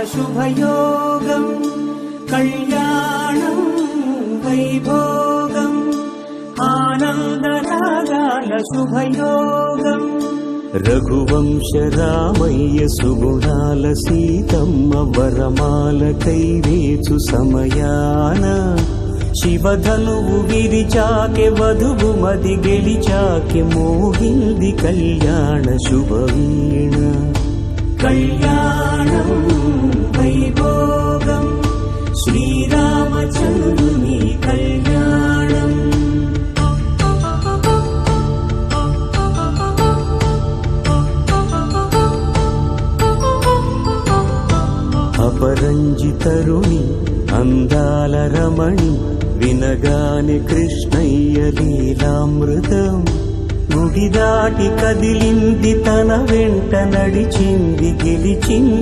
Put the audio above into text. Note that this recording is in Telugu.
శుభయోగం కళ్యాణం వైభోగం ఆనందరాగాల శుభయోగం రఘువంశ రామయ్య సుగుణాల సీతమ్మ వరమాల కైవేచు సమయాన శివధనువు విరిచాకె వధువు మది గెలిచాకె మోగింది కళ్యాణ శుభవీణ కళ్యాణం వైభోగం శ్రీరామచంద్రుని కళ్యాణం అపరంజి తరుణి అందాల రమణి వినగాని కృష్ణయ్య లీలామృతం గుడి దాటి కదిలింది తన వెంట నడిచింది గెలిచింది